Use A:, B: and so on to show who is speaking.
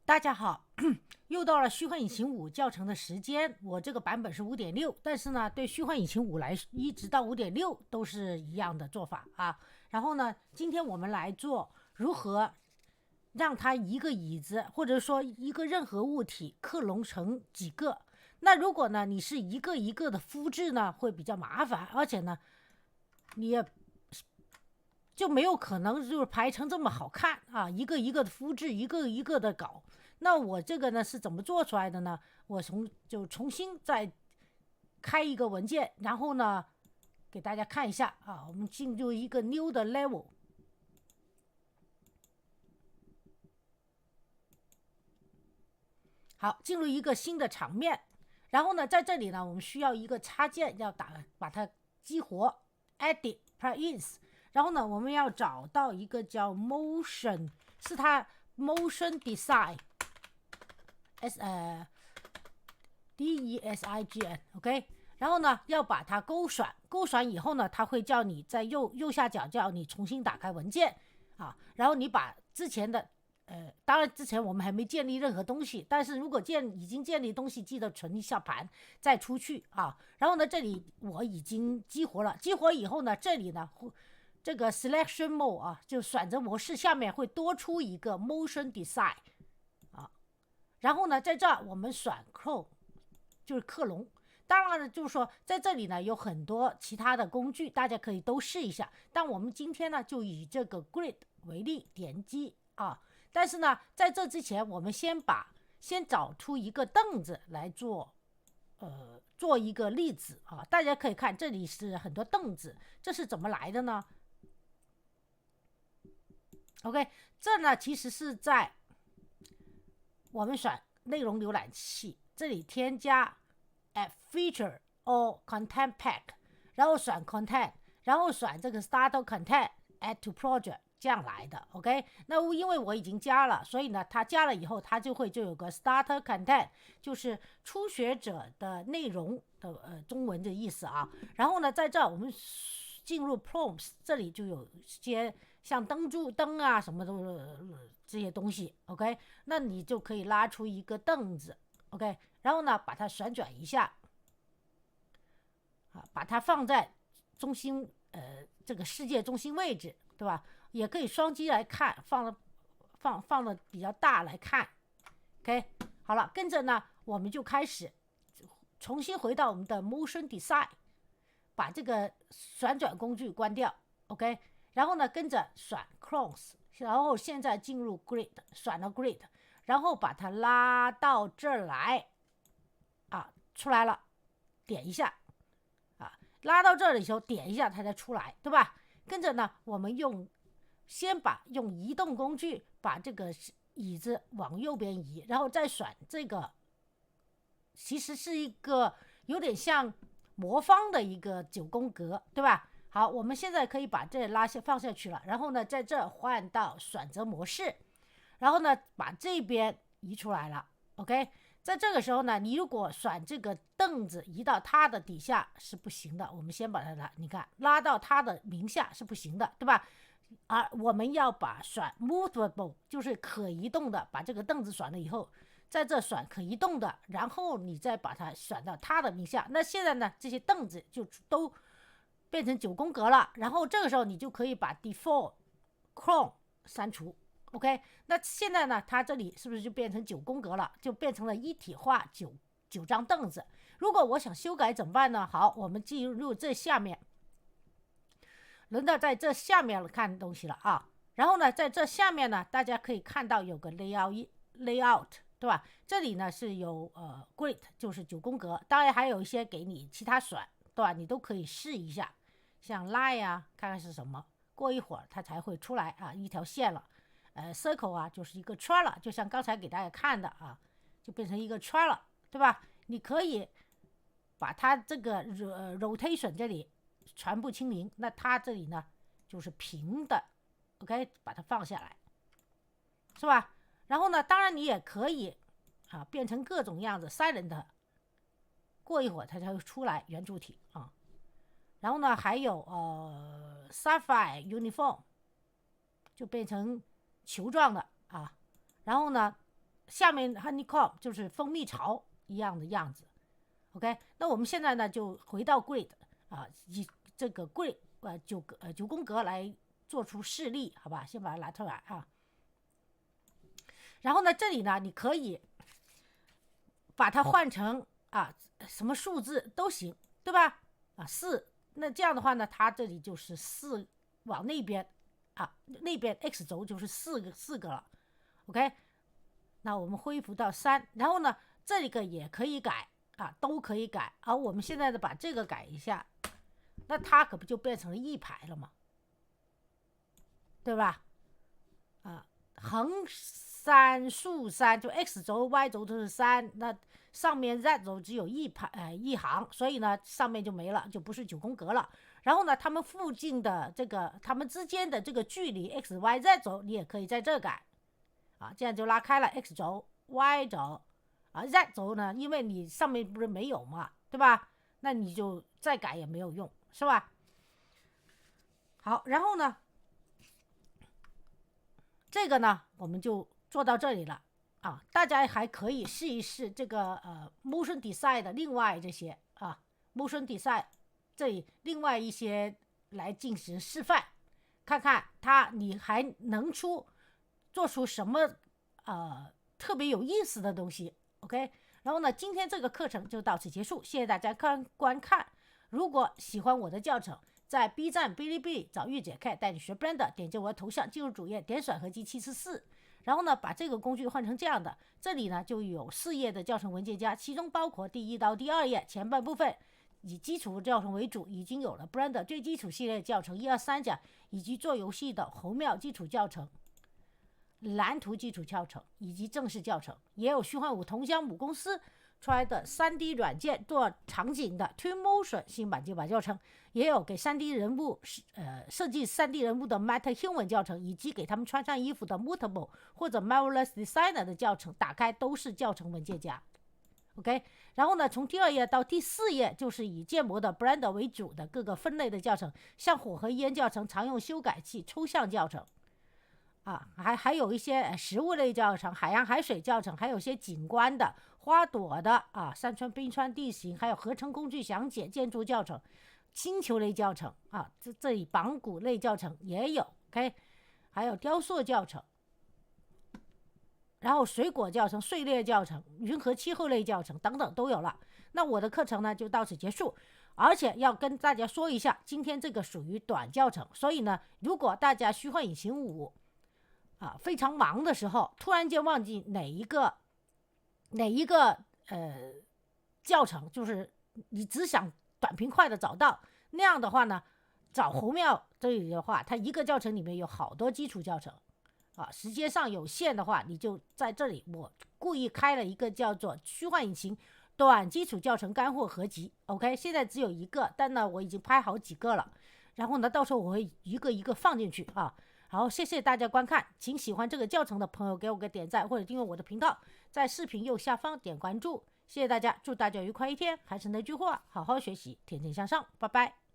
A: 大家好，又到了虚幻引擎5教程的时间。我这个版本是 5.6， 但是呢，对虚幻引擎5来一直到 5.6 都是一样的做法啊。然后呢，今天我们来做如何让它一个椅子或者说一个任何物体克隆成几个。那如果呢你是一个一个的复制呢，会比较麻烦，而且呢你也就没有可能就是排成这么好看啊，一个一个的复制，一个一个的搞。那我这个呢是怎么做出来的呢？我重新再开一个文件，然后呢给大家看一下啊。我们进入一个 new 的 level， 好，进入一个新的场面。然后呢，在这里呢，我们需要一个插件，把它激活 ，edit plugins。然后呢，我们要找到一个叫 motion， 是它 motion design design，OK。然后呢，要把它勾选以后呢，它会叫你在右下角叫你重新打开文件啊。然后你把之前的当然之前我们还没建立任何东西，但是如果已经建立东西，记得存一下盘再出去啊。然后呢，这里我已经激活了，激活以后呢，这里呢这个 selection mode 啊，就选择模式下面会多出一个 motion design 啊。然后呢，在这儿我们选 clone， 就是克隆。当然了，就是说在这里呢有很多其他的工具，大家可以都试一下。但我们今天呢就以这个 grid 为例，点击啊。但是呢，在这之前，我们先找出一个凳子来做一个例子啊。大家可以看这里是很多凳子，这是怎么来的呢？ OK， 这呢其实是在我们选内容浏览器这里添加 add feature or content pack， 然后选 content， 然后选这个 start content add to project， 这样来的。 OK， 那因为我已经加了，所以呢它加了以后它就有个 starter content， 就是初学者的内容的中文的意思啊。然后呢在这我们进入 prompts， 这里就有些像灯啊什么的这些东西。 OK， 那你就可以拉出一个凳子。 OK， 然后呢把它旋转一下啊，把它放在中心这个世界中心位置，对吧？也可以双击来看，放的比较大来看。 OK， 好了，跟着呢我们就开始重新回到我们的 motion design， 把这个旋转工具关掉。 OK， 然后呢跟着选 clones， 然后现在进入 grid， 选了 grid， 然后把它拉到这儿来啊，出来了，点一下啊，拉到这里的时候点一下它才出来，对吧？跟着呢我们先用移动工具把这个椅子往右边移，然后再选这个其实是一个有点像魔方的一个9宫格，对吧？好，我们现在可以把这放下去了，然后呢在这换到选择模式，然后呢把这边移出来了。 OK， 在这个时候呢，你如果选这个凳子移到它的底下是不行的，我们先把它你看拉到它的名下是不行的，对吧？而我们要把选 movable， 就是可移动的，把这个凳子选了以后，在这选可移动的，然后你再把它选到它的名下。那现在呢，这些凳子就都变成9宫格了，然后这个时候你就可以把 default clone 删除。 OK， 那现在呢它这里是不是就变成9宫格了，就变成了一体化九张凳子。如果我想修改怎么办呢？好，我们进入这下面，轮到在这下面看东西了啊。然后呢在这下面呢大家可以看到有个 layout， 对吧？这里呢是有grid， 就是9宫格，当然还有一些给你其他选，对吧？你都可以试一下，像 line 啊看看是什么，过一会儿它才会出来啊，一条线了。circle 啊就是一个圈了，就像刚才给大家看的啊，就变成一个圈了，对吧？你可以把它这个rotation 这里全部清零，那它这里呢就是平的。 OK， 把它放下来，是吧？然后呢当然你也可以变成各种样子 silent， 过一会儿它才会出来圆柱体啊。然后呢还有sapphire uniform， 就变成球状的啊。然后呢下面 honeycomb 就是蜂蜜巢一样的样子。OK， 那我们现在呢就回到 grid 啊，以这个 grid 9宫格来做出示例，好吧？先把它拿出来啊。然后呢，这里呢你可以把它换成啊什么数字都行，对吧？啊4，那这样的话呢，它这里就是4往那边啊，那边 x 轴就是4个了。OK， 那我们恢复到3，然后呢这个也可以改啊，都可以改。而我们现在呢把这个改一下，那它可不就变成了一排了吗？对吧？啊，横3竖3，就 x 轴 y 轴都是3，那上面 z 轴只有一行，所以呢上面就没了，就不是9宫格了。然后呢它们附近的这个它们之间的这个距离 x y z 轴你也可以在这改啊，这样就拉开了 x 轴 y 轴啊 z 轴呢，因为你上面不是没有嘛，对吧？那你就再改也没有用，是吧？好，然后呢这个呢我们就做到这里了啊，大家还可以试一试这个motion design 的另外这些啊 motion design 这里另外一些来进行示范，看看你还能做出什么特别有意思的东西。 OK， 然后呢今天这个课程就到此结束，谢谢大家观看。如果喜欢我的教程，在 B 站、哔哩哔哩找御姐 Cat 带你学 Blender， 点击我的头像进入主页，点选合集744，然后呢把这个工具换成这样的，这里呢就有4页的教程文件夹，其中包括第1到第2页前半部分以基础教程为主，已经有了 Blender 最基础系列教程1、2、3讲，以及做游戏的侯庙基础教程、蓝图基础教程以及正式教程，也有虚幻五同乡母公司出来的 3D 软件做场景的 Twinmotion 新版旧版教程，也有给 3D 人物设计 3D 人物的 MetaHuman 教程，以及给他们穿上衣服的 Mutable 或者 Marvelous Designer 的教程，打开都是教程文件夹。OK， 然后呢从第2页到第4页就是以建模的 Blender 为主的各个分类的教程，像火和烟教程、常用修改器、抽象教程啊，还有一些食物类教程、海洋海水教程，还有一些景观的、花朵的啊、山川冰川地形，还有合成工具详解、建筑教程、星球类教程啊，这里绑骨类教程也有 OK， 还有雕塑教程，然后水果教程、碎裂教程、云和气候类教程等等都有了。那我的课程呢就到此结束，而且要跟大家说一下，今天这个属于短教程，所以呢如果大家虚幻引擎5非常忙的时候，突然间忘记哪一个教程，就是你只想短平快的找到，那样的话呢，找侯庙这里的话，它一个教程里面有好多基础教程啊，时间上有限的话，你就在这里，我故意开了一个叫做虚幻引擎短基础教程干货合集 OK， 现在只有一个，但呢我已经拍好几个了，然后呢到时候我会一个一个放进去啊。好，谢谢大家观看，请喜欢这个教程的朋友给我个点赞或者订阅我的频道，在视频右下方点关注，谢谢大家，祝大家愉快一天，还是那句话，好好学习，天天向上，拜拜。